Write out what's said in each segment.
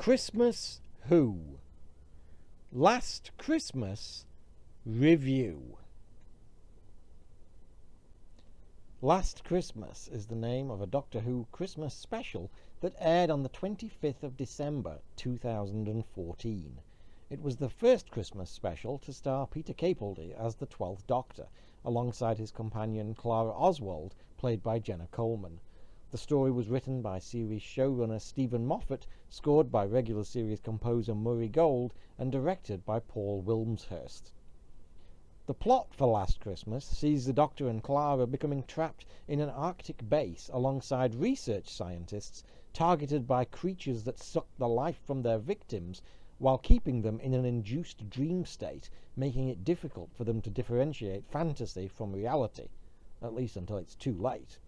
Christmas Who? Last Christmas Review. Last Christmas is the name of a Doctor Who Christmas special that aired on the 25th of December 2014. It was the first Christmas special to star Peter Capaldi as the 12th Doctor, alongside his companion Clara Oswald, played by Jenna Coleman. The story was written by series showrunner Stephen Moffat, scored by regular series composer Murray Gold, and directed by Paul Wilmshurst. The plot for Last Christmas sees the Doctor and Clara becoming trapped in an Arctic base alongside research scientists targeted by creatures that suck the life from their victims while keeping them in an induced dream state, making it difficult for them to differentiate fantasy from reality, at least until it's too late.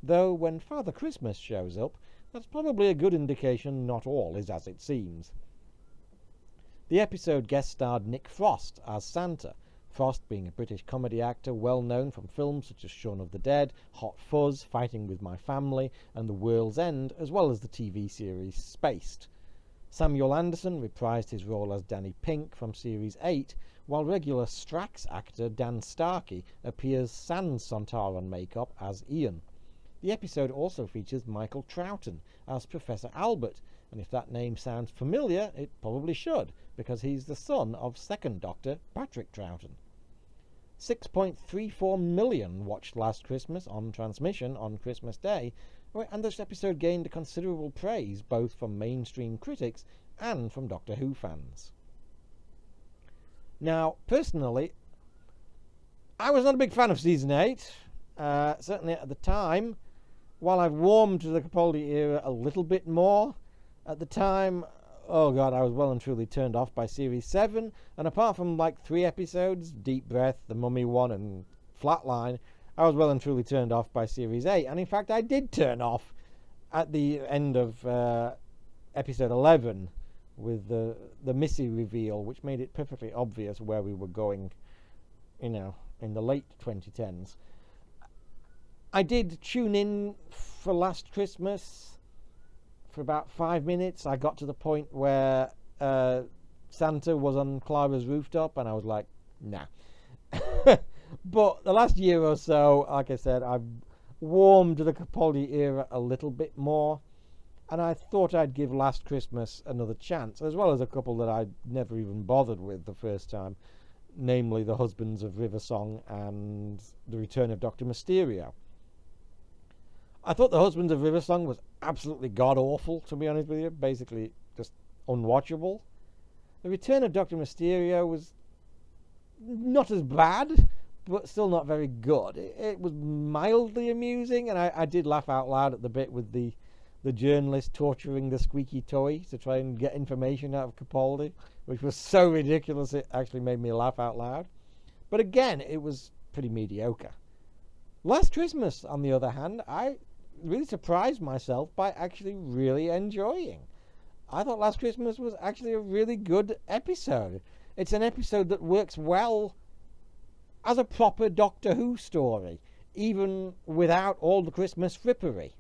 Though when Father Christmas shows up, that's probably a good indication not all is as it seems. The episode guest starred Nick Frost as Santa, Frost being a British comedy actor well known from films such as Shaun of the Dead, Hot Fuzz, Fighting with My Family, and The World's End, as well as the TV series Spaced. Samuel Anderson reprised his role as Danny Pink from Series 8, while regular Strax actor Dan Starkey appears sans Sontaran makeup as Ian. The episode also features Michael Troughton as Professor Albert, and if that name sounds familiar, it probably should, because he's the son of second Doctor Patrick Troughton. 6.34 million watched Last Christmas on transmission on Christmas Day, and this episode gained considerable praise both from mainstream critics and from Doctor Who fans. Now, personally, I was not a big fan of Season 8, certainly at the time. While I've warmed to the Capaldi era a little bit more, at the time, oh god, I was well and truly turned off by Series 7, and apart from like 3 episodes, Deep Breath, The Mummy one, and Flatline, I was well and truly turned off by Series 8, and in fact I did turn off at the end of episode 11 with the Missy reveal, which made it perfectly obvious where we were going, in the late 2010s. I did tune in for Last Christmas for about 5 minutes. I got to the point where Santa was on Clara's rooftop, and I was like, nah. But the last year or so, like I said, I've warmed to the Capaldi era a little bit more, and I thought I'd give Last Christmas another chance, as well as a couple that I'd never even bothered with the first time, namely The Husbands of River Song and The Return of Dr. Mysterio. I thought The Husbands of River Song was absolutely god-awful, to be honest with you. Basically, just unwatchable. The Return of Dr. Mysterio was not as bad, but still not very good. It was mildly amusing, and I did laugh out loud at the bit with the journalist torturing the squeaky toy to try and get information out of Capaldi, which was so ridiculous it actually made me laugh out loud. But again, it was pretty mediocre. Last Christmas, on the other hand, I really surprised myself by actually really enjoying. I thought Last Christmas was actually a really good episode. It's an episode that works well as a proper Doctor Who story, even without all the Christmas frippery.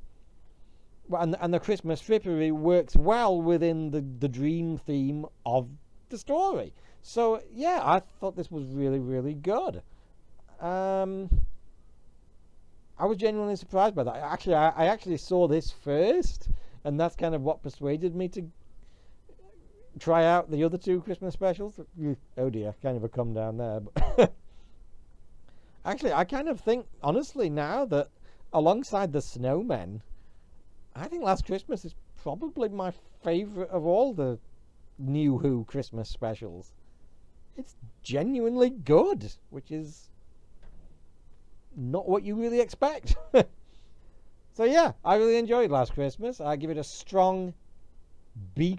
And the Christmas frippery works well within the dream theme of the story. So, yeah, I thought this was really, really good. I was genuinely surprised by that. I actually saw this first, and that's kind of what persuaded me to try out the other 2 Christmas specials. Oh dear, kind of a come down there. But actually, I kind of think, honestly, now that alongside The Snowmen, I think Last Christmas is probably my favourite of all the New Who Christmas specials. It's genuinely good, which is not what you really expect. So yeah, I really enjoyed Last Christmas. I give it a strong B+.